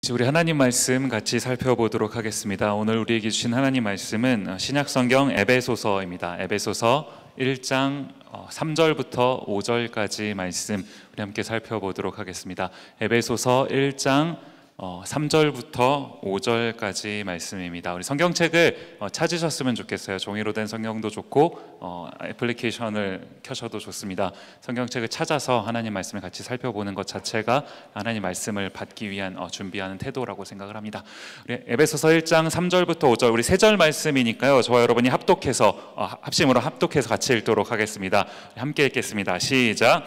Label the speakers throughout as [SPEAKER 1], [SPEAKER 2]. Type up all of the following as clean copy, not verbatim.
[SPEAKER 1] 이제 우리 하나님 말씀 같이 살펴보도록 하겠습니다. 오늘 우리에게 주신 하나님 말씀은 신약성경 에베소서입니다. 에베소서 1장 3절부터 5절까지 말씀 우리 함께 살펴보도록 하겠습니다. 에베소서 1장 3절부터 5절까지 말씀입니다. 우리 성경책을 찾으셨으면 좋겠어요. 종이로 된 성경도 좋고 애플리케이션을 켜셔도 좋습니다. 성경책을 찾아서 하나님 말씀을 같이 살펴보는 것 자체가 하나님 말씀을 받기 위한 준비하는 태도라고 생각을 합니다. 우리 에베소서 1장 3절부터 5절 우리 세 절 말씀이니까요. 저와 여러분이 합심으로 합독해서 같이 읽도록 하겠습니다. 함께 읽겠습니다. 시작.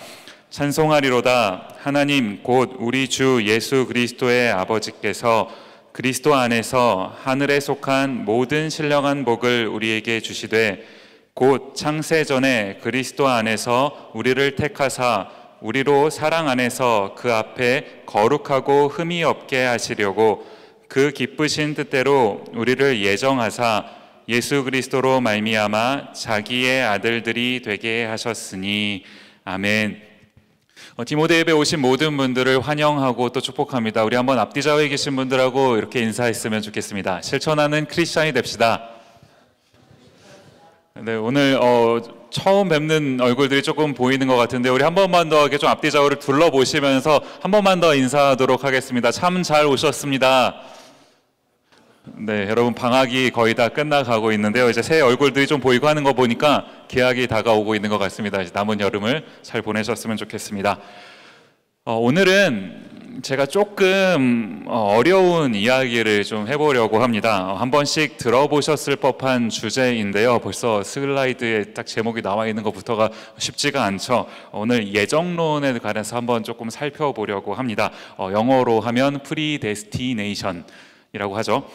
[SPEAKER 1] 찬송하리로다. 하나님 곧 우리 주 예수 그리스도의 아버지께서 그리스도 안에서 하늘에 속한 모든 신령한 복을 우리에게 주시되 곧 창세 전에 그리스도 안에서 우리를 택하사 우리로 사랑 안에서 그 앞에 거룩하고 흠이 없게 하시려고 그 기쁘신 뜻대로 우리를 예정하사 예수 그리스도로 말미암아 자기의 아들들이 되게 하셨으니 아멘. 디모데 예배 오신 모든 분들을 환영하고 또 축복합니다. 우리 한번 앞뒤 좌우에 계신 분들하고 이렇게 인사했으면 좋겠습니다. 실천하는 크리스찬이 됩시다. 네, 오늘 처음 뵙는 얼굴들이 조금 보이는 것 같은데 우리 한 번만 더 이렇게 좀 앞뒤 좌우를 둘러보시면서 한 번만 더 인사하도록 하겠습니다. 참 잘 오셨습니다. 네, 여러분 방학이 거의 다 끝나가고 있는데요. 이제 새 얼굴들이 좀 보이고 하는 거 보니까 개학이 다가오고 있는 것 같습니다. 이제 남은 여름을 잘 보내셨으면 좋겠습니다. 오늘은 제가 조금 어려운 이야기를 좀 해보려고 합니다. 한 번씩 들어보셨을 법한 주제인데요. 벌써 슬라이드에 딱 제목이 나와 있는 것부터가 쉽지가 않죠. 오늘 예정론에 관해서 한번 조금 살펴보려고 합니다. 영어로 하면 predestination이라고 하죠.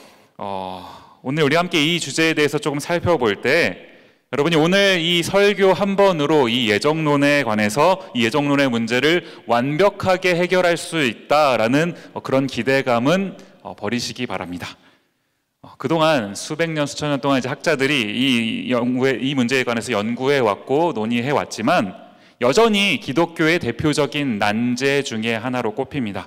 [SPEAKER 1] 오늘 우리 함께 이 주제에 대해서 조금 살펴볼 때 여러분이 오늘 이 설교 한 번으로 이 예정론에 관해서 이 예정론의 문제를 완벽하게 해결할 수 있다라는 그런 기대감은 버리시기 바랍니다. 그동안 수백 년, 수천 년 동안 이제 학자들이 이 문제에 관해서 연구해 왔고 논의해 왔지만 여전히 기독교의 대표적인 난제 중에 하나로 꼽힙니다.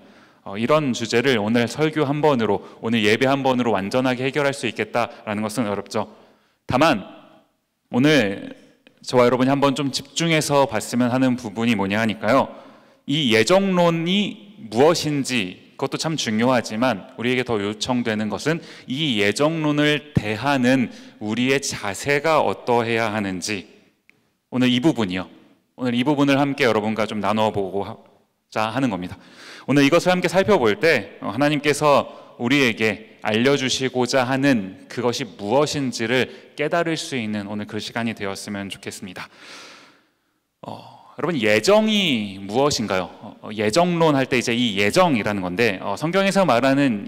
[SPEAKER 1] 이런 주제를 오늘 설교 한 번으로, 오늘 예배 한 번으로 완전하게 해결할 수 있겠다라는 것은 어렵죠. 다만 오늘 저와 여러분이 한번 좀 집중해서 봤으면 하는 부분이 뭐냐 하니까요. 이 예정론이 무엇인지 그것도 참 중요하지만 우리에게 더 요청되는 것은 이 예정론을 대하는 우리의 자세가 어떠해야 하는지 오늘 이 부분을 함께 여러분과 좀 나눠보고자 하는 겁니다. 오늘 이것을 함께 살펴볼 때 하나님께서 우리에게 알려주시고자 하는 그것이 무엇인지를 깨달을 수 있는 오늘 그 시간이 되었으면 좋겠습니다. 여러분 예정이 무엇인가요? 예정론 할 때 이제 이 예정이라는 건데 성경에서 말하는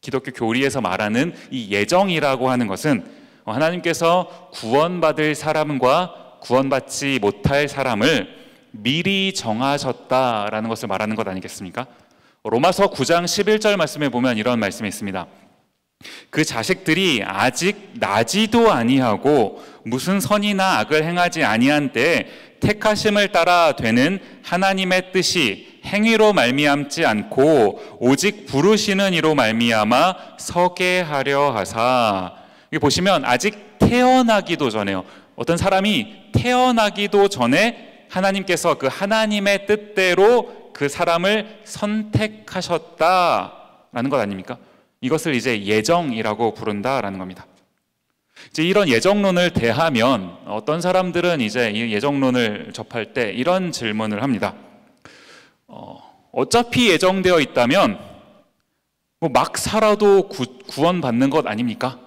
[SPEAKER 1] 기독교 교리에서 말하는 이 예정이라고 하는 것은 하나님께서 구원받을 사람과 구원받지 못할 사람을 미리 정하셨다라는 것을 말하는 것 아니겠습니까? 로마서 9장 11절 말씀에 보면 이런 말씀이 있습니다. 그 자식들이 아직 나지도 아니하고 무슨 선이나 악을 행하지 아니한 때에 택하심을 따라 되는 하나님의 뜻이 행위로 말미암지 않고 오직 부르시는 이로 말미암아 서게 하려 하사. 여기 보시면 아직 태어나기도 전에요. 어떤 사람이 태어나기도 전에 하나님께서 그 하나님의 뜻대로 그 사람을 선택하셨다라는 것 아닙니까? 이것을 이제 예정이라고 부른다라는 겁니다. 이제 이런 예정론을 대하면 어떤 사람들은 이제 이 예정론을 접할 때 이런 질문을 합니다. 어차피 예정되어 있다면 막 살아도 구원받는 것 아닙니까?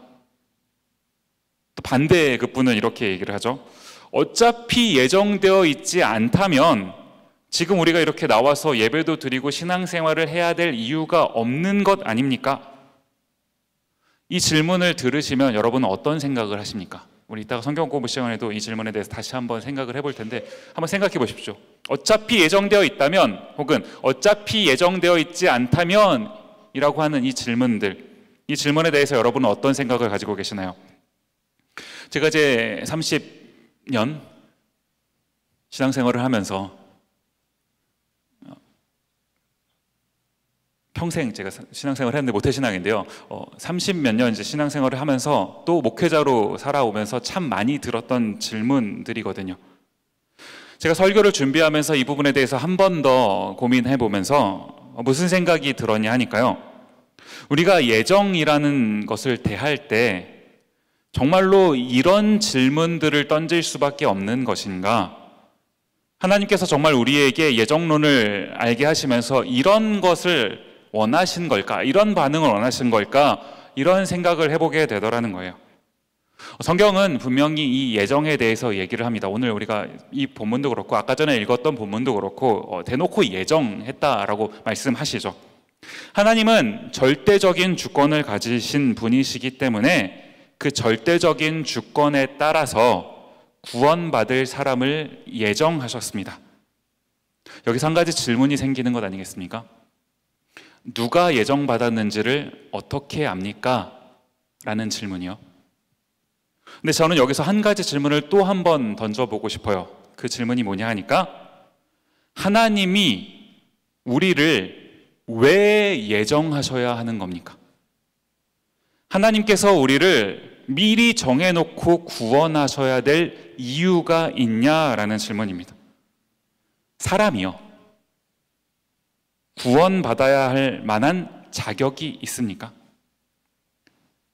[SPEAKER 1] 또 반대의 그분은 이렇게 얘기를 하죠. 어차피 예정되어 있지 않다면 지금 우리가 이렇게 나와서 예배도 드리고 신앙생활을 해야 될 이유가 없는 것 아닙니까? 이 질문을 들으시면 여러분은 어떤 생각을 하십니까? 우리 이따가 성경 공부 시간에도 이 질문에 대해서 다시 한번 생각을 해볼 텐데 한번 생각해 보십시오. 어차피 예정되어 있다면 혹은 어차피 예정되어 있지 않다면 이라고 하는 이 질문에 대해서 여러분은 어떤 생각을 가지고 계시나요? 제가 이제 30년 신앙생활을 하면서 평생 제가 신앙생활을 했는데 모태신앙인데요. 30몇 년 이제 신앙생활을 하면서 또 목회자로 살아오면서 참 많이 들었던 질문들이거든요. 제가 설교를 준비하면서 이 부분에 대해서 한 번 더 고민해 보면서 무슨 생각이 들었냐 하니까요. 우리가 예정이라는 것을 대할 때 정말로 이런 질문들을 던질 수밖에 없는 것인가? 하나님께서 정말 우리에게 예정론을 알게 하시면서 이런 것을 원하신 걸까? 이런 반응을 원하신 걸까? 이런 생각을 해보게 되더라는 거예요. 성경은 분명히 이 예정에 대해서 얘기를 합니다. 오늘 우리가 이 본문도 그렇고 아까 전에 읽었던 본문도 그렇고 대놓고 예정했다라고 말씀하시죠. 하나님은 절대적인 주권을 가지신 분이시기 때문에 그 절대적인 주권에 따라서 구원받을 사람을 예정하셨습니다. 여기서 한 가지 질문이 생기는 것 아니겠습니까? 누가 예정받았는지를 어떻게 압니까? 라는 질문이요. 근데 저는 여기서 한 가지 질문을 또 한 번 던져보고 싶어요. 그 질문이 뭐냐 하니까 하나님이 우리를 왜 예정하셔야 하는 겁니까? 하나님께서 우리를 미리 정해놓고 구원하셔야 될 이유가 있냐라는 질문입니다. 사람이요. 구원받아야 할 만한 자격이 있습니까?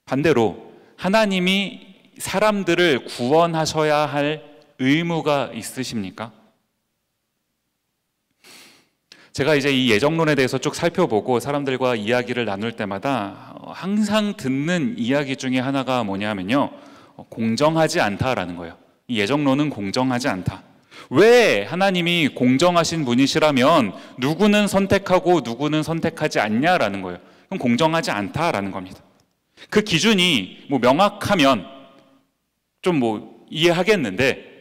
[SPEAKER 1] 반대로 하나님이 사람들을 구원하셔야 할 의무가 있으십니까? 제가 이제 이 예정론에 대해서 쭉 살펴보고 사람들과 이야기를 나눌 때마다 항상 듣는 이야기 중에 하나가 뭐냐면요, 공정하지 않다라는 거예요. 이 예정론은 공정하지 않다. 왜 하나님이 공정하신 분이시라면 누구는 선택하고 누구는 선택하지 않냐라는 거예요. 그럼 공정하지 않다라는 겁니다. 그 기준이 뭐 명확하면 좀 뭐 이해하겠는데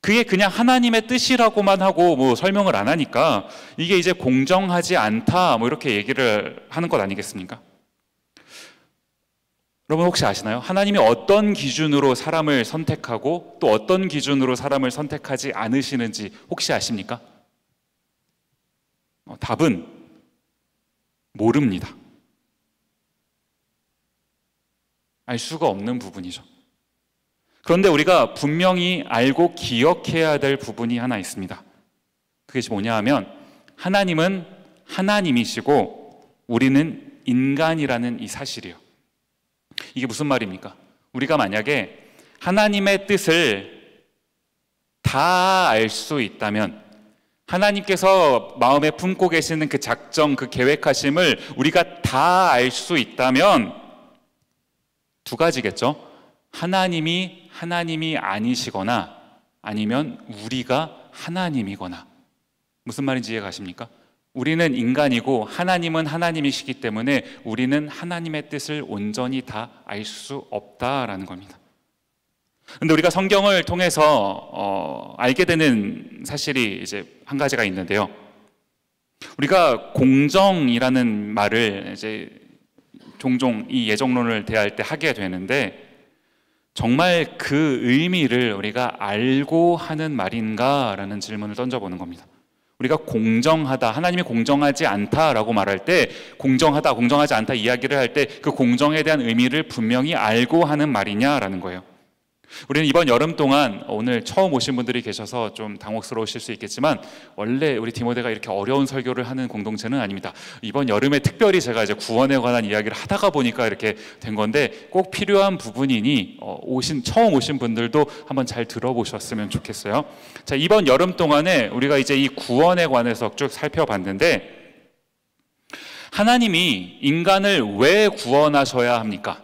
[SPEAKER 1] 그게 그냥 하나님의 뜻이라고만 하고 뭐 설명을 안 하니까 이게 이제 공정하지 않다 뭐 이렇게 얘기를 하는 것 아니겠습니까? 여러분 혹시 아시나요? 하나님이 어떤 기준으로 사람을 선택하고 또 어떤 기준으로 사람을 선택하지 않으시는지 혹시 아십니까? 답은 모릅니다. 알 수가 없는 부분이죠. 그런데 우리가 분명히 알고 기억해야 될 부분이 하나 있습니다. 그것이 뭐냐 하면 하나님은 하나님이시고 우리는 인간이라는 이 사실이에요. 이게 무슨 말입니까? 우리가 만약에 하나님의 뜻을 다 알 수 있다면 하나님께서 마음에 품고 계시는 그 작정, 그 계획하심을 우리가 다 알 수 있다면 두 가지겠죠. 하나님이 아니시거나 아니면 우리가 하나님이거나. 무슨 말인지 이해가 가십니까? 우리는 인간이고 하나님은 하나님이시기 때문에 우리는 하나님의 뜻을 온전히 다 알 수 없다라는 겁니다. 근데 우리가 성경을 통해서 알게 되는 사실이 이제 한 가지가 있는데요. 우리가 공정이라는 말을 이제 종종 이 예정론을 대할 때 하게 되는데 정말 그 의미를 우리가 알고 하는 말인가라는 질문을 던져보는 겁니다. 우리가 공정하다, 하나님이 공정하지 않다라고 말할 때 공정하다, 공정하지 않다 이야기를 할 때 그 공정에 대한 의미를 분명히 알고 하는 말이냐라는 거예요. 우리는 이번 여름 동안 오늘 처음 오신 분들이 계셔서 좀 당혹스러우실 수 있겠지만 원래 우리 디모데가 이렇게 어려운 설교를 하는 공동체는 아닙니다. 이번 여름에 특별히 제가 이제 구원에 관한 이야기를 하다가 보니까 이렇게 된 건데 꼭 필요한 부분이니 처음 오신 분들도 한번 잘 들어보셨으면 좋겠어요. 자, 이번 여름 동안에 우리가 이제 이 구원에 관해서 쭉 살펴봤는데 하나님이 인간을 왜 구원하셔야 합니까?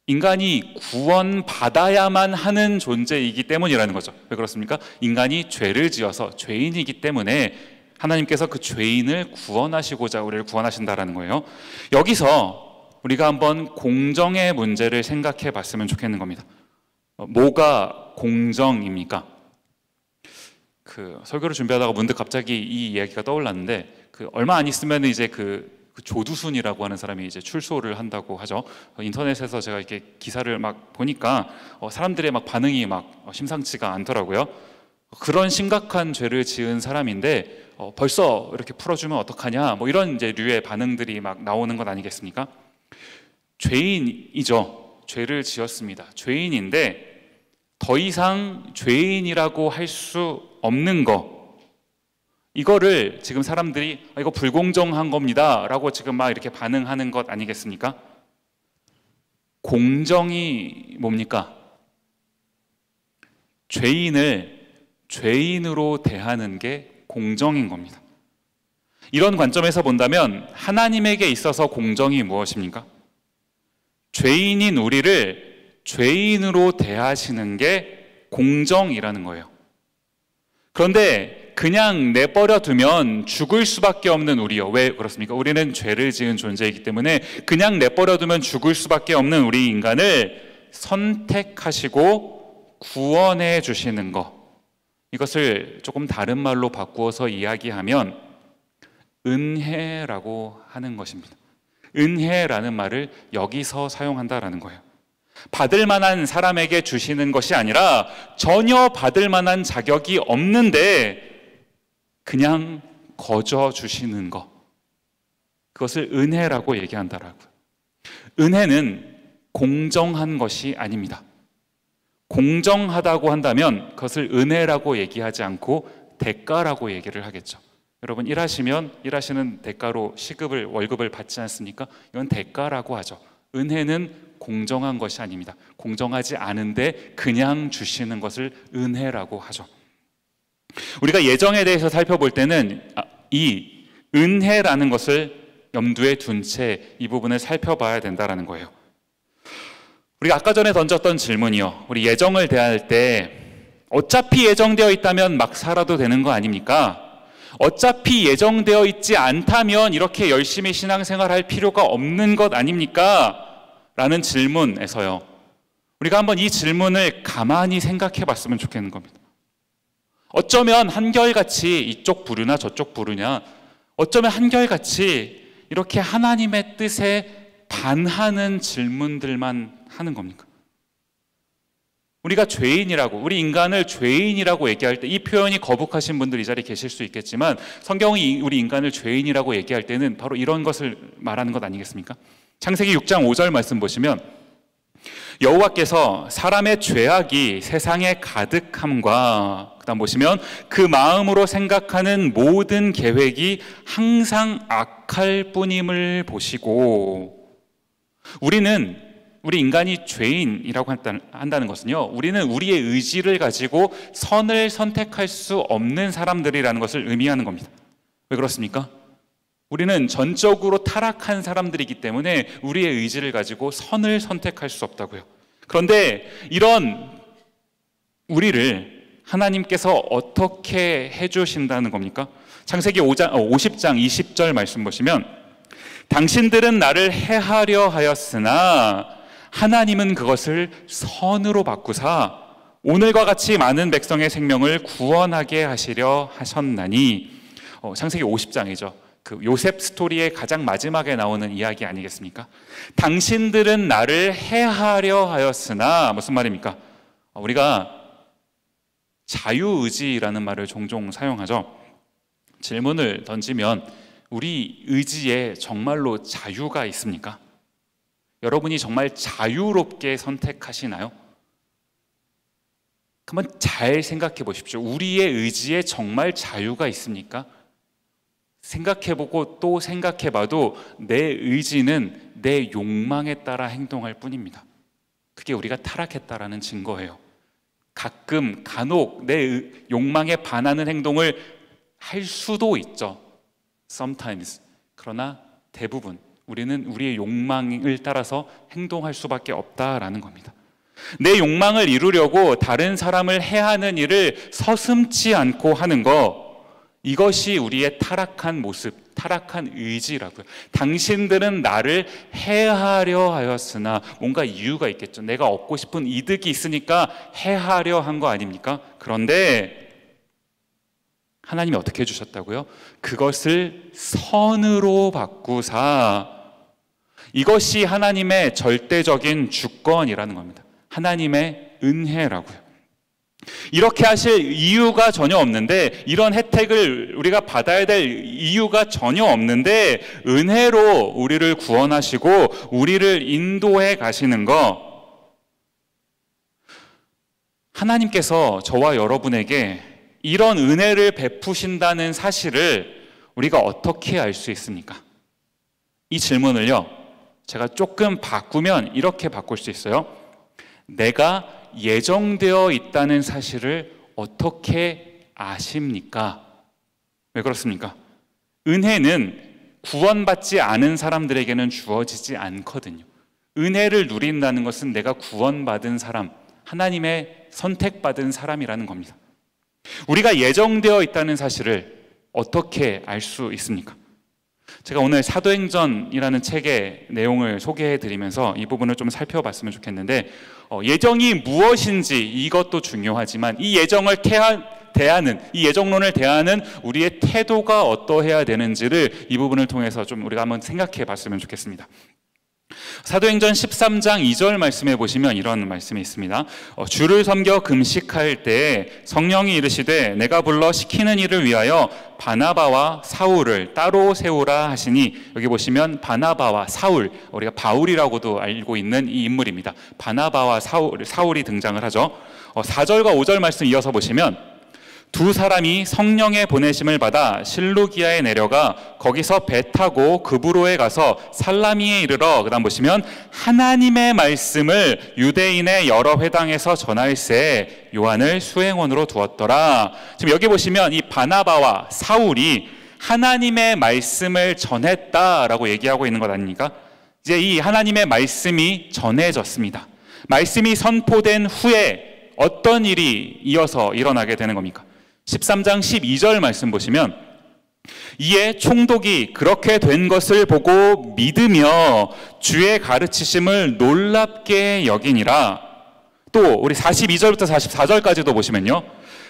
[SPEAKER 1] 인간이 구원받아야만 하는 존재이기 때문이라는 거죠. 왜 그렇습니까? 인간이 죄를 지어서 죄인이기 때문에 하나님께서 그 죄인을 구원하시고자 우리를 구원하신다라는 거예요. 여기서 우리가 한번 공정의 문제를 생각해 봤으면 좋겠는 겁니다. 뭐가 공정입니까? 그 설교를 준비하다가 문득 갑자기 이 이야기가 떠올랐는데 얼마 안 있으면 이제 그 조두순이라고 하는 사람이 이제 출소를 한다고 하죠. 인터넷에서 제가 이렇게 기사를 막 보니까 사람들의 막 반응이 막 심상치가 않더라고요. 그런 심각한 죄를 지은 사람인데 벌써 이렇게 풀어주면 어떡하냐, 뭐 이런 이제 류의 반응들이 막 나오는 것 아니겠습니까? 죄인이죠. 죄를 지었습니다. 죄인인데 더 이상 죄인이라고 할 수 없는 거, 이거를 지금 사람들이 이거 불공정한 겁니다 라고 지금 막 이렇게 반응하는 것 아니겠습니까? 공정이 뭡니까? 죄인을 죄인으로 대하는 게 공정인 겁니다. 이런 관점에서 본다면 하나님에게 있어서 공정이 무엇입니까? 죄인인 우리를 죄인으로 대하시는 게 공정이라는 거예요. 그런데 그냥 내버려 두면 죽을 수밖에 없는 우리요. 왜 그렇습니까? 우리는 죄를 지은 존재이기 때문에 그냥 내버려 두면 죽을 수밖에 없는 우리 인간을 선택하시고 구원해 주시는 것, 이것을 조금 다른 말로 바꾸어서 이야기하면 은혜라고 하는 것입니다. 은혜라는 말을 여기서 사용한다라는 거예요. 받을 만한 사람에게 주시는 것이 아니라 전혀 받을 만한 자격이 없는데 그냥 거저 주시는 것, 그것을 은혜라고 얘기한다라고요. 은혜는 공정한 것이 아닙니다. 공정하다고 한다면 그것을 은혜라고 얘기하지 않고 대가라고 얘기를 하겠죠. 여러분, 일하시는 대가로 월급을 받지 않습니까? 이건 대가라고 하죠. 은혜는 공정한 것이 아닙니다. 공정하지 않은데 그냥 주시는 것을 은혜라고 하죠. 우리가 예정에 대해서 살펴볼 때는 이 은혜라는 것을 염두에 둔 채 이 부분을 살펴봐야 된다는 거예요. 우리가 아까 전에 던졌던 질문이요, 우리 예정을 대할 때 어차피 예정되어 있다면 막 살아도 되는 거 아닙니까? 어차피 예정되어 있지 않다면 이렇게 열심히 신앙생활할 필요가 없는 것 아닙니까? 라는 질문에서요, 우리가 한번 이 질문을 가만히 생각해 봤으면 좋겠는 겁니다. 어쩌면 한결같이 이쪽 부류나 저쪽 부류냐, 어쩌면 한결같이 이렇게 하나님의 뜻에 반하는 질문들만 하는 겁니까? 우리가 죄인이라고, 우리 인간을 죄인이라고 얘기할 때, 이 표현이 거북하신 분들 이 자리에 계실 수 있겠지만 성경이 우리 인간을 죄인이라고 얘기할 때는 바로 이런 것을 말하는 것 아니겠습니까? 창세기 6장 5절 말씀 보시면 여호와께서 사람의 죄악이 세상에 가득함과, 그 다음 보시면 그 마음으로 생각하는 모든 계획이 항상 악할 뿐임을 보시고, 우리 인간이 죄인이라고 한다는 것은요, 우리는 우리의 의지를 가지고 선을 선택할 수 없는 사람들이라는 것을 의미하는 겁니다. 왜 그렇습니까? 우리는 전적으로 타락한 사람들이기 때문에 우리의 의지를 가지고 선을 선택할 수 없다고요. 그런데 이런 우리를 하나님께서 어떻게 해주신다는 겁니까? 창세기 50장 20절 말씀 보시면 당신들은 나를 해하려 하였으나 하나님은 그것을 선으로 바꾸사 오늘과 같이 많은 백성의 생명을 구원하게 하시려 하셨나니. 창세기 50장이죠. 그 요셉 스토리의 가장 마지막에 나오는 이야기 아니겠습니까? 당신들은 나를 해하려 하였으나, 무슨 말입니까? 우리가 자유의지라는 말을 종종 사용하죠. 질문을 던지면 우리 의지에 정말로 자유가 있습니까? 여러분이 정말 자유롭게 선택하시나요? 한번 잘 생각해 보십시오. 우리의 의지에 정말 자유가 있습니까? 생각해보고 또 생각해봐도 내 의지는 내 욕망에 따라 행동할 뿐입니다. 그게 우리가 타락했다라는 증거예요. 간혹 내 욕망에 반하는 행동을 할 수도 있죠. Sometimes. 그러나 대부분 우리는 우리의 욕망을 따라서 행동할 수밖에 없다라는 겁니다. 내 욕망을 이루려고 다른 사람을 해하는 일을 서슴지 않고 하는 것, 이것이 우리의 타락한 모습, 타락한 의지라고요. 당신들은 나를 해하려 하였으나, 뭔가 이유가 있겠죠. 내가 얻고 싶은 이득이 있으니까 해하려 한 거 아닙니까? 그런데 하나님이 어떻게 해주셨다고요? 그것을 선으로 바꾸사, 이것이 하나님의 절대적인 주권이라는 겁니다. 하나님의 은혜라고요. 이렇게 하실 이유가 전혀 없는데, 이런 혜택을 우리가 받아야 될 이유가 전혀 없는데 은혜로 우리를 구원하시고 우리를 인도해 가시는 거, 하나님께서 저와 여러분에게 이런 은혜를 베푸신다는 사실을 우리가 어떻게 알 수 있습니까? 이 질문을요, 제가 조금 바꾸면 이렇게 바꿀 수 있어요. 내가 예정되어 있다는 사실을 어떻게 아십니까? 왜 그렇습니까? 은혜는 구원받지 않은 사람들에게는 주어지지 않거든요. 은혜를 누린다는 것은 내가 구원받은 사람, 하나님의 선택받은 사람이라는 겁니다. 우리가 예정되어 있다는 사실을 어떻게 알 수 있습니까? 제가 오늘 사도행전이라는 책의 내용을 소개해 드리면서 이 부분을 좀 살펴봤으면 좋겠는데, 예정이 무엇인지 이것도 중요하지만 이 예정을 대하는, 이 예정론을 대하는 우리의 태도가 어떠해야 되는지를 이 부분을 통해서 좀 우리가 한번 생각해 봤으면 좋겠습니다. 사도행전 13장 2절 말씀에 보시면 이런 말씀이 있습니다. 주를 섬겨 금식할 때 성령이 이르시되 내가 불러 시키는 일을 위하여 바나바와 사울을 따로 세우라 하시니, 여기 보시면 바나바와 사울, 우리가 바울이라고도 알고 있는 이 인물입니다. 바나바와 사울이 등장을 하죠. 4절과 5절 말씀 이어서 보시면 두 사람이 성령의 보내심을 받아 실루기아에 내려가 거기서 배 타고 그브로에 가서 살라미에 이르러, 그 다음 보시면 하나님의 말씀을 유대인의 여러 회당에서 전할새 요한을 수행원으로 두었더라. 지금 여기 보시면 이 바나바와 사울이 하나님의 말씀을 전했다라고 얘기하고 있는 것 아닙니까? 이제 이 하나님의 말씀이 전해졌습니다. 말씀이 선포된 후에 어떤 일이 이어서 일어나게 되는 겁니까? 13장 12절 말씀 보시면 이에 총독이 그렇게 된 것을 보고 믿으며 주의 가르치심을 놀랍게 여기니라. 또 우리 42절부터 44절까지도 보시면요,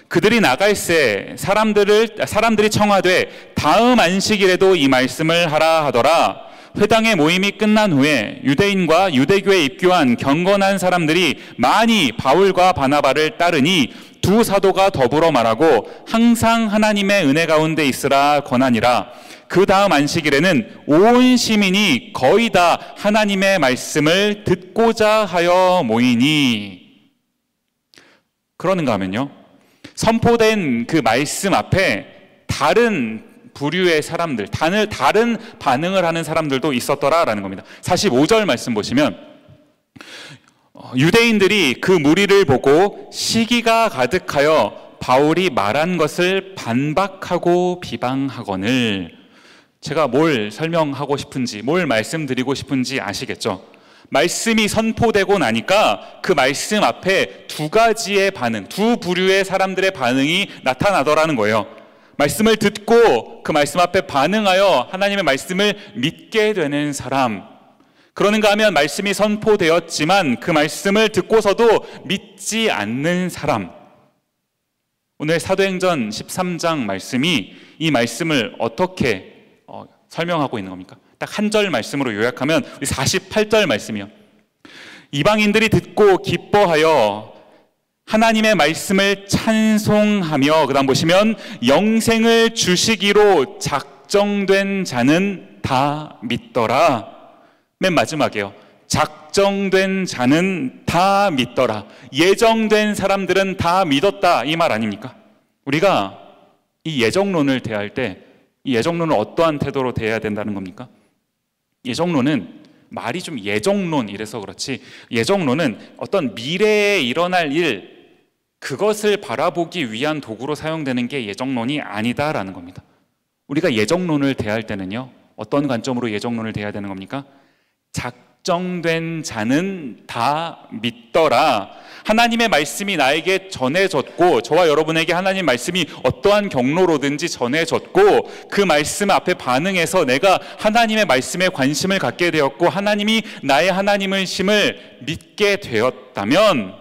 [SPEAKER 1] 그들이 나갈새 사람들이 청하되 다음 안식일에도 이 말씀을 하라 하더라. 회당의 모임이 끝난 후에 유대인과 유대교에 입교한 경건한 사람들이 많이 바울과 바나바를 따르니 두 사도가 더불어 말하고 항상 하나님의 은혜 가운데 있으라 권하니라. 그 다음 안식일에는 온 시민이 거의 다 하나님의 말씀을 듣고자 하여 모이니. 그러는가 하면요, 선포된 그 말씀 앞에 다른 부류의 사람들, 다른 반응을 하는 사람들도 있었더라라는 겁니다. 45절 말씀 보시면 유대인들이 그 무리를 보고 시기가 가득하여 바울이 말한 것을 반박하고 비방하거늘. 제가 뭘 설명하고 싶은지, 뭘 말씀드리고 싶은지 아시겠죠? 말씀이 선포되고 나니까 그 말씀 앞에 두 가지의 반응, 두 부류의 사람들의 반응이 나타나더라는 거예요. 말씀을 듣고 그 말씀 앞에 반응하여 하나님의 말씀을 믿게 되는 사람, 그러는가 하면 말씀이 선포되었지만 그 말씀을 듣고서도 믿지 않는 사람. 오늘 사도행전 13장 말씀이 이 말씀을 어떻게 설명하고 있는 겁니까? 딱 한 절 말씀으로 요약하면 48절 말씀이요. 이방인들이 듣고 기뻐하여 하나님의 말씀을 찬송하며, 그 다음 보시면 영생을 주시기로 작정된 자는 다 믿더라. 맨 마지막이에요. 작정된 자는 다 믿더라. 예정된 사람들은 다 믿었다, 이 말 아닙니까? 우리가 이 예정론을 대할 때 이 예정론을 어떠한 태도로 대해야 된다는 겁니까? 예정론은 말이 좀 예정론 이래서 그렇지, 예정론은 어떤 미래에 일어날 일, 그것을 바라보기 위한 도구로 사용되는 게 예정론이 아니다라는 겁니다. 우리가 예정론을 대할 때는요, 어떤 관점으로 예정론을 대해야 되는 겁니까? 작정된 자는 다 믿더라. 하나님의 말씀이 나에게 전해졌고, 저와 여러분에게 하나님 말씀이 어떠한 경로로든지 전해졌고, 그 말씀 앞에 반응해서 내가 하나님의 말씀에 관심을 갖게 되었고 하나님이 나의 하나님이심을 믿게 되었다면,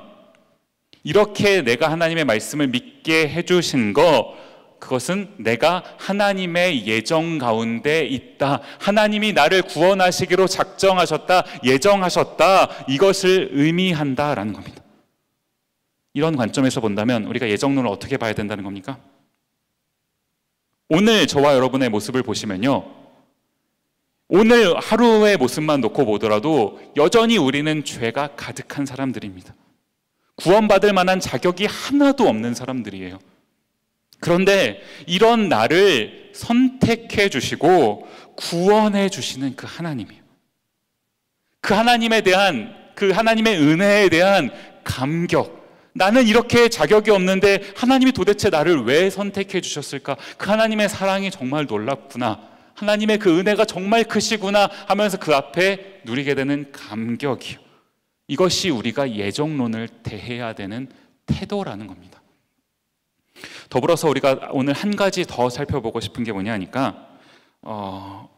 [SPEAKER 1] 이렇게 내가 하나님의 말씀을 믿게 해주신 거, 그것은 내가 하나님의 예정 가운데 있다, 하나님이 나를 구원하시기로 작정하셨다, 예정하셨다, 이것을 의미한다라는 겁니다. 이런 관점에서 본다면 우리가 예정론을 어떻게 봐야 된다는 겁니까? 오늘 저와 여러분의 모습을 보시면요, 오늘 하루의 모습만 놓고 보더라도 여전히 우리는 죄가 가득한 사람들입니다. 구원받을 만한 자격이 하나도 없는 사람들이에요. 그런데 이런 나를 선택해 주시고 구원해 주시는 그 하나님이에요. 그 하나님에 대한, 그 하나님의 은혜에 대한 감격, 나는 이렇게 자격이 없는데 하나님이 도대체 나를 왜 선택해 주셨을까? 그 하나님의 사랑이 정말 놀랍구나, 하나님의 그 은혜가 정말 크시구나 하면서 그 앞에 누리게 되는 감격이요, 이것이 우리가 예정론을 대해야 되는 태도라는 겁니다. 더불어서 우리가 오늘 한 가지 더 살펴보고 싶은 게 뭐냐 하니까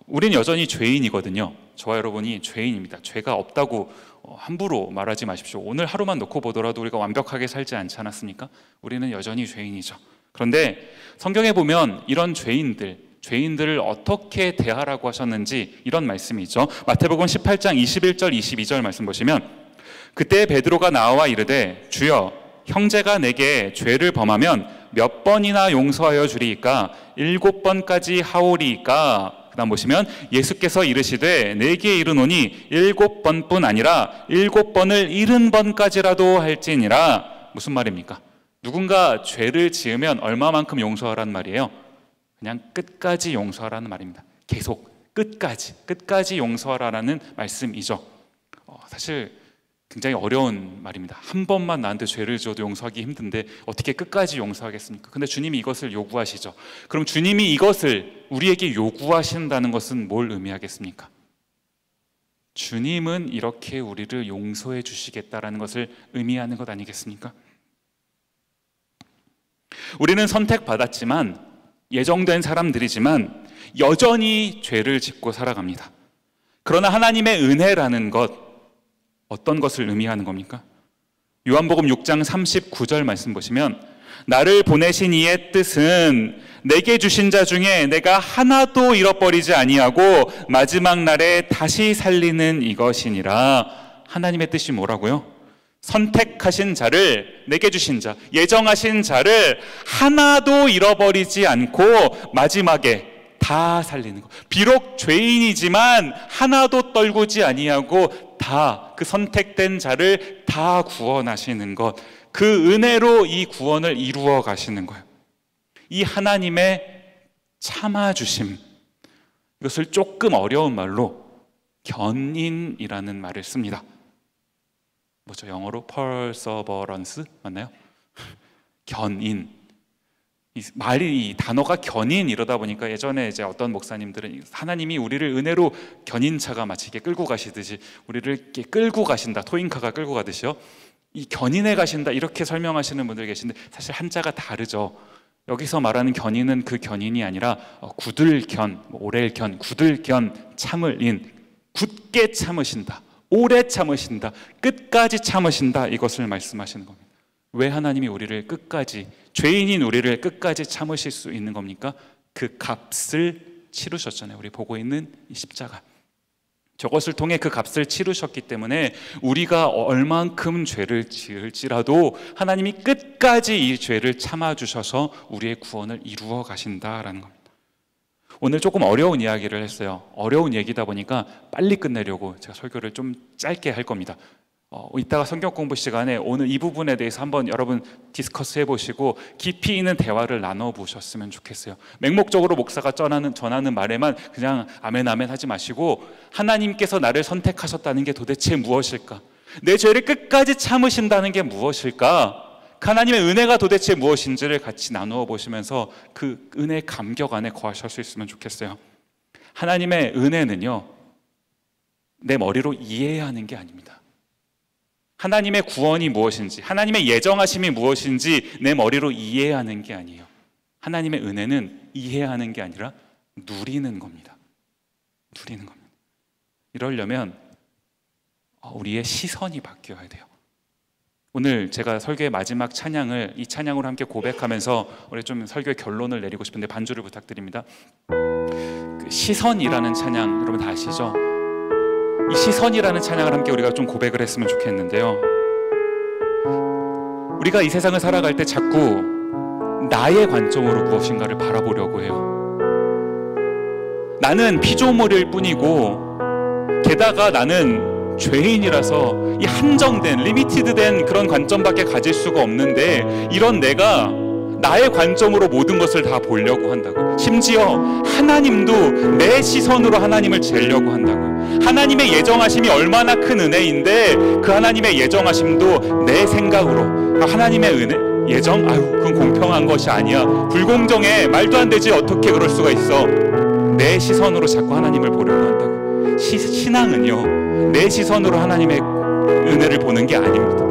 [SPEAKER 1] 우린 여전히 죄인이거든요. 저와 여러분이 죄인입니다. 죄가 없다고 함부로 말하지 마십시오. 오늘 하루만 놓고 보더라도 우리가 완벽하게 살지 않지 않았습니까? 우리는 여전히 죄인이죠. 그런데 성경에 보면 이런 죄인들을 어떻게 대하라고 하셨는지 이런 말씀이 있죠. 마태복음 18장 21절 22절 말씀 보시면, 그때 베드로가 나와 이르되 주여, 형제가 내게 죄를 범하면 몇 번이나 용서하여 주리이까? 7번까지 하오리이까? 그 다음 보시면 예수께서 이르시되 내게 이르노니 7번뿐 아니라 7번을 70번까지라도 할지니라. 무슨 말입니까? 누군가 죄를 지으면 얼마만큼 용서하라는 말이에요? 그냥 끝까지 용서하라는 말입니다. 계속 끝까지 용서하라는 말씀이죠. 사실 굉장히 어려운 말입니다. 한 번만 나한테 죄를 지어도 용서하기 힘든데 어떻게 끝까지 용서하겠습니까? 근데 주님이 이것을 요구하시죠. 그럼 주님이 이것을 우리에게 요구하신다는 것은 뭘 의미하겠습니까? 주님은 이렇게 우리를 용서해 주시겠다라는 것을 의미하는 것 아니겠습니까? 우리는 선택받았지만, 예정된 사람들이지만 여전히 죄를 짓고 살아갑니다. 그러나 하나님의 은혜라는 것, 어떤 것을 의미하는 겁니까? 요한복음 6장 39절 말씀 보시면, 나를 보내신 이의 뜻은 내게 주신 자 중에 내가 하나도 잃어버리지 아니하고 마지막 날에 다시 살리는 이것이니라. 하나님의 뜻이 뭐라고요? 선택하신 자를, 내게 주신 자, 예정하신 자를 하나도 잃어버리지 않고 마지막에 다 살리는 것. 비록 죄인이지만 하나도 떨구지 아니하고 다 그 선택된 자를 다 구원하시는 것, 그 은혜로 이 구원을 이루어 가시는 거예요. 이 하나님의 참아주심, 이것을 조금 어려운 말로 견인이라는 말을 씁니다. 뭐죠? 영어로 perseverance 맞나요? 견인. 이 단어가 견인, 이러다 보니까 예전에 이제 어떤 목사님들은 하나님이 우리를 은혜로 견인차가 마치 이렇게 끌고 가시듯이 우리를 이렇게 끌고 가신다, 토잉카가 끌고 가듯이요, 이 견인해 가신다, 이렇게 설명하시는 분들 계신데 사실 한자가 다르죠. 여기서 말하는 견인은 그 견인이 아니라 굳을견, 오렐견, 굳을견, 참을인, 굳게 참으신다, 오래 참으신다, 끝까지 참으신다, 이것을 말씀하시는 겁니다. 왜 하나님이 우리를 끝까지, 죄인인 우리를 끝까지 참으실 수 있는 겁니까? 그 값을 치르셨잖아요. 우리 보고 있는 이 십자가, 저것을 통해 그 값을 치르셨기 때문에 우리가 얼만큼 죄를 지을지라도 하나님이 끝까지 이 죄를 참아주셔서 우리의 구원을 이루어 가신다라는 겁니다. 오늘 조금 어려운 이야기를 했어요. 어려운 얘기다 보니까 빨리 끝내려고 제가 설교를 좀 짧게 할 겁니다. 이따가 성경 공부 시간에 오늘 이 부분에 대해서 한번 여러분 디스커스 해보시고 깊이 있는 대화를 나눠보셨으면 좋겠어요. 맹목적으로 목사가 전하는 말에만 그냥 아멘 아멘 하지 마시고, 하나님께서 나를 선택하셨다는 게 도대체 무엇일까? 내 죄를 끝까지 참으신다는 게 무엇일까? 그 하나님의 은혜가 도대체 무엇인지를 같이 나누어 보시면서 그 은혜의 감격 안에 거하실 수 있으면 좋겠어요. 하나님의 은혜는요, 내 머리로 이해해야 하는 게 아닙니다. 하나님의 구원이 무엇인지, 하나님의 예정하심이 무엇인지 내 머리로 이해하는 게 아니에요. 하나님의 은혜는 이해하는 게 아니라 누리는 겁니다. 누리는 겁니다. 이러려면 우리의 시선이 바뀌어야 돼요. 오늘 제가 설교의 마지막 찬양을 이 찬양으로 함께 고백하면서 우리 좀 설교의 결론을 내리고 싶은데 반주를 부탁드립니다. 그 시선이라는 찬양 여러분 다 아시죠? 이 시선이라는 찬양을 함께 우리가 좀 고백을 했으면 좋겠는데요, 우리가 이 세상을 살아갈 때 자꾸 나의 관점으로 무엇인가를 바라보려고 해요. 나는 피조물일 뿐이고, 게다가 나는 죄인이라서 이 한정된, 리미티드된 그런 관점밖에 가질 수가 없는데, 이런 내가 나의 관점으로 모든 것을 다 보려고 한다고. 심지어 하나님도 내 시선으로 하나님을 재려고 한다고. 하나님의 예정하심이 얼마나 큰 은혜인데, 그 하나님의 예정하심도 내 생각으로, 하나님의 은혜, 예정? 아유, 그건 공평한 것이 아니야, 불공정해, 말도 안 되지, 어떻게 그럴 수가 있어. 내 시선으로 자꾸 하나님을 보려고 한다고. 신앙은요, 내 시선으로 하나님의 은혜를 보는 게 아닙니다.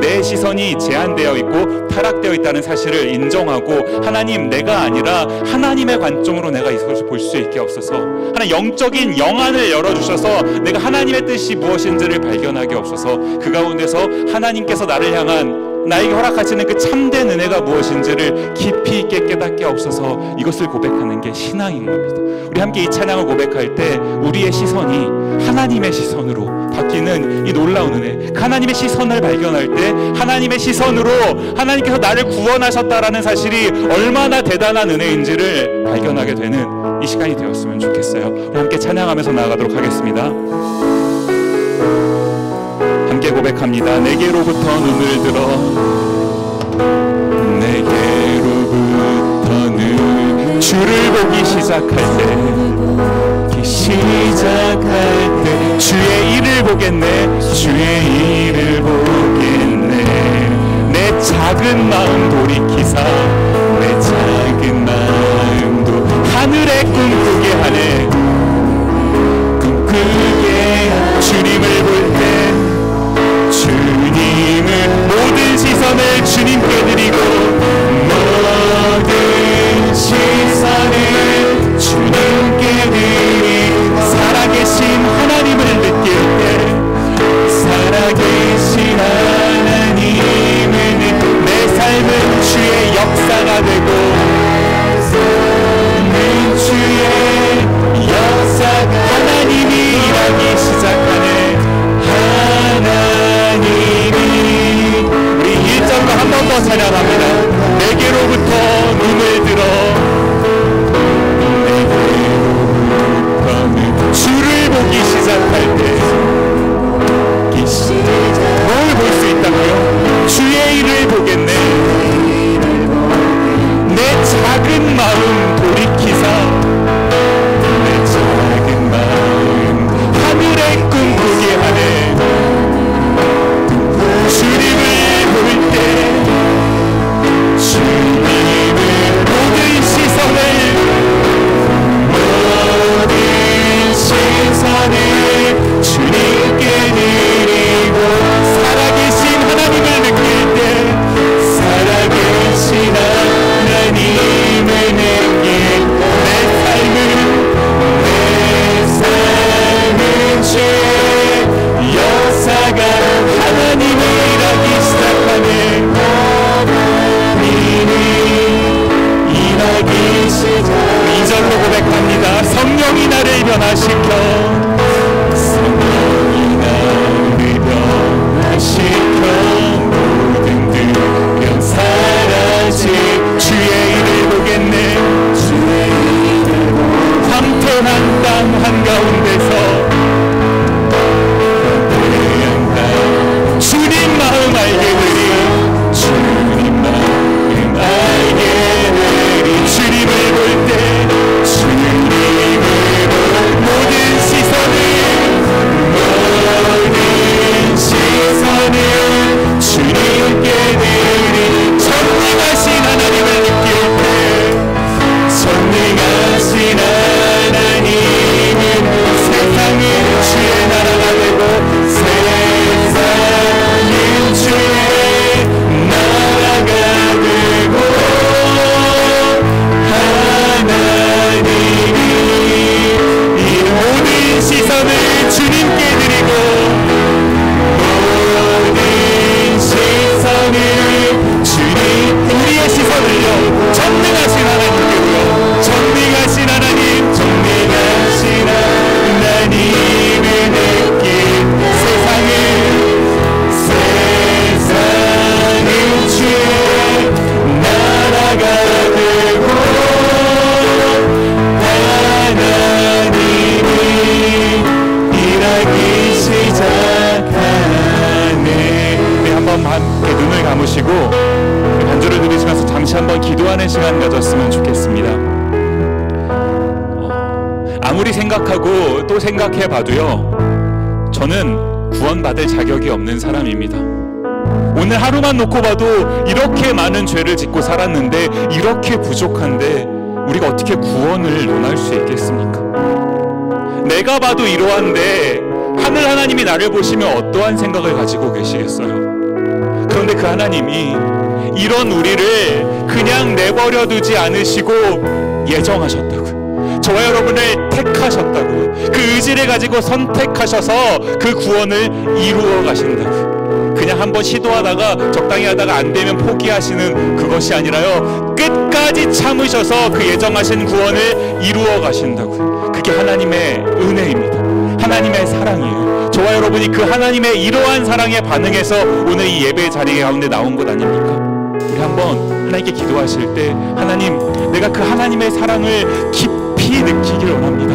[SPEAKER 1] 내 시선이 제한되어 있고 타락되어 있다는 사실을 인정하고, 하나님, 내가 아니라 하나님의 관점으로 내가 이것을 볼 수 있게 없어서, 하나님 영적인 영안을 열어주셔서 내가 하나님의 뜻이 무엇인지를 발견하게 없어서, 그 가운데서 하나님께서 나를 향한, 나에게 허락하시는 그 참된 은혜가 무엇인지를 깊이 있게 깨닫게 없어서, 이것을 고백하는 게 신앙인 겁니다. 우리 함께 이 찬양을 고백할 때 우리의 시선이 하나님의 시선으로 바뀌는 이 놀라운 은혜, 하나님의 시선을 발견할 때 하나님의 시선으로 하나님께서 나를 구원하셨다라는 사실이 얼마나 대단한 은혜인지를 발견하게 되는 이 시간이 되었으면 좋겠어요. 우리 함께 찬양하면서 나아가도록 하겠습니다. 함께 고백합니다. 내게로부터 눈을 들어, 내게로부터 눈, 주를 보기 시작할 때 주의 일을 보겠네, 주의 일을 보겠네. 내 작은 마음 돌이키사, 내 작은 마음도 하늘에 꿈꾸게 하네. 꿈꾸게 주님을 볼 때, 주님을, 모든 시선을 주님께 드리고, 모든 시선을 주님께 드리고, 살아계신 하나님을 느낄 때, 살아계신 하나님을 느낄, 내 삶은 주의 역사가 되고, 내 주의 역사가, 하나님이 일하기 시작하네. 하나님이, 우리 1절로 한 번 더 찬양합니다. 내게로부터 눈을 들어, 내게로부터 주를 보기 시작할 때, 뭘 볼 수 있다고요? 주의 일을 보겠네. 내 작은 마음 돌이키사, 내 작은 마음 하늘에 꿈꾸게 하네. 주님을 볼 때, 주님을, 모든 시선을, 모든 시선을 주님께 드리고, 살아계신 하나님을 느낄 때, 살아계신 하나님을 느낄 때, 내 삶은 주의 역사가, 하나님을 일하기 시작하네. 하나님이 일하기 시작. 2절로 고백합니다. 성령이 나를 변화시켜, 성령이 나를 변화시켜, 모든 두려움 사라지, 주의 일을 보겠네. 주의 일을 보겠네. 황폐한 땅 한가운데서 주님 마음 알게 되리, 주님 마음 알게 되리. 주님을 볼 때, 주님을 볼, 모든 시선을, 모든 시선을 주님께 드리. 전능하신 하나님을 느낄 때, 전능하신 하나님은 세상을 주시고 반주를 들으시면서 잠시 한번 기도하는 시간 가졌으면 좋겠습니다. 아무리 생각하고 또 생각해봐도요, 저는 구원받을 자격이 없는 사람입니다. 오늘 하루만 놓고 봐도 이렇게 많은 죄를 짓고 살았는데, 이렇게 부족한데 우리가 어떻게 구원을 논할 수 있겠습니까? 내가 봐도 이러한데 하늘 하나님이 나를 보시면 어떠한 생각을 가지고 계시겠어요? 그런데 그 하나님이 이런 우리를 그냥 내버려 두지 않으시고 예정하셨다고요. 저와 여러분을 택하셨다고요. 그 의지를 가지고 선택하셔서 그 구원을 이루어 가신다고요. 그냥 한번 시도하다가 적당히 하다가 안 되면 포기하시는 그것이 아니라요, 끝까지 참으셔서 그 예정하신 구원을 이루어 가신다고요. 그게 하나님의 은혜입니다. 하나님의 사랑이에요. 저와 여러분이 그 하나님의 이러한 사랑에 반응해서 오늘 이 예배 자리 가운데 나온 것 아닙니까? 우리 한번 하나님께 기도하실 때, 하나님, 내가 그 하나님의 사랑을 깊이 느끼길 원합니다.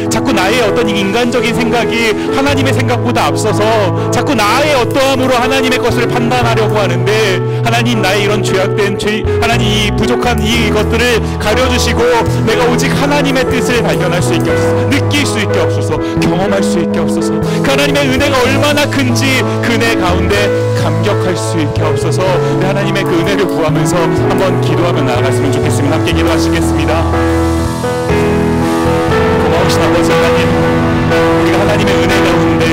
[SPEAKER 1] 자꾸 나의 어떤 인간적인 생각이 하나님의 생각보다 앞서서 자꾸 나의 어떠함으로 하나님의 것을 판단하려고 하는데, 하나님, 나의 이런 죄악된 죄, 하나님 이 부족한 이것들을 가려주시고 내가 오직 하나님의 뜻을 발견할 수 있게 없어서, 느낄 수 있게 없어서, 경험할 수 있게 없어서, 그 하나님의 은혜가 얼마나 큰지 그 은혜 가운데 감격할 수 있게 없어서, 하나님의 그 은혜를 구하면서 한번 기도하며 나아갔으면 좋겠습니다. 함께 기도하시겠습니다. 고마우신 아버지 하나님, 우리가 하나님의 은혜 가운데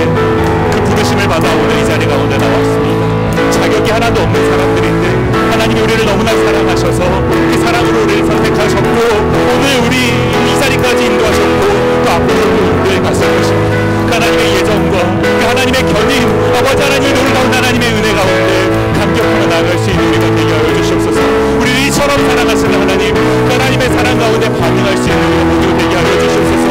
[SPEAKER 1] 그 부르심을 받아 오늘 이 자리 가운데 나왔습니다. 자격이 하나도 없는 사람들인데 하나님이 우리를 너무나 사랑하셔서 그 사랑으로 우리를 선택하셨고, 오늘 우리 이 자리까지 인도하셨고, 또 앞으로도 인도해 가실 것입니다. 그 하나님의 예정과 그 하나님의 견인, 아버지 하나님, 놀라운 하나님의 은혜 가운데 감격하며 나아갈 수 있는 우리가 되게 하여 주시옵소서. 우리를 이처럼 사랑하시는 하나님, 그 하나님의 사랑 가운데 반응할 수 있는 우리가 모두 되게 하여 주시옵소서.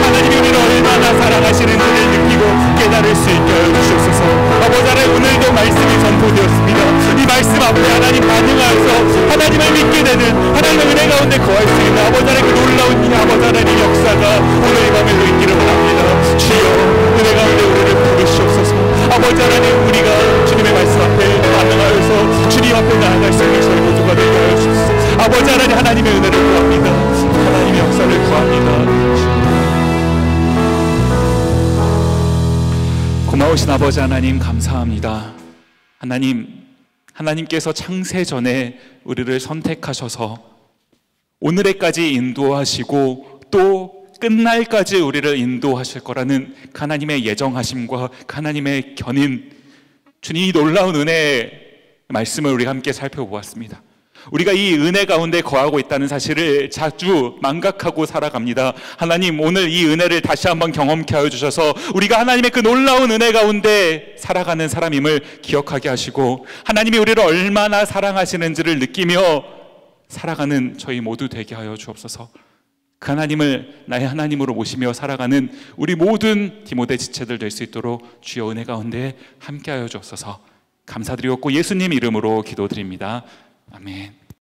[SPEAKER 1] 하나님이 우리를 얼마나 사랑하시는지를 느끼고 깨달을 수 있게 하여 주시옵소서. 아버지 하나님, 오늘도 말씀이 전포되었습니다. 이 말씀 앞에 하나님 반응하여서 하나님을 믿게 되는 하나님의 은혜 가운데 거할 수 있는 아버지 하나님 그 놀라운 이 아버지 하나님 역사가 오늘 이 밤에도 있기를 원합니다. 주여, 은혜 가운데 우리를 부르시옵소서. 아버지 하나님, 우리가 주님의 말씀 앞에 반응하여서 주님 앞에 나아갈 수 있는 저희 모두가 되게 하여 주옵소서. 아버지 하나님, 하나님의 은혜를 구합니다. 하나님의 역사를 구합니다. 고마우신 아버지 하나님, 감사합니다. 하나님께서 창세 전에 우리를 선택하셔서 오늘에까지 인도하시고 또 끝날까지 우리를 인도하실 거라는 하나님의 예정하심과 하나님의 견인, 주님이 놀라운 은혜의 말씀을 우리가 함께 살펴보았습니다. 우리가 이 은혜 가운데 거하고 있다는 사실을 자주 망각하고 살아갑니다. 하나님, 오늘 이 은혜를 다시 한번 경험케 하여 주셔서 우리가 하나님의 그 놀라운 은혜 가운데 살아가는 사람임을 기억하게 하시고, 하나님이 우리를 얼마나 사랑하시는지를 느끼며 살아가는 저희 모두 되게 하여 주옵소서. 그 하나님을 나의 하나님으로 모시며 살아가는 우리 모든 디모데 지체들 될 수 있도록 주여 은혜 가운데 함께하여 주옵소서. 감사드리옵고 예수님 이름으로 기도드립니다. 아멘.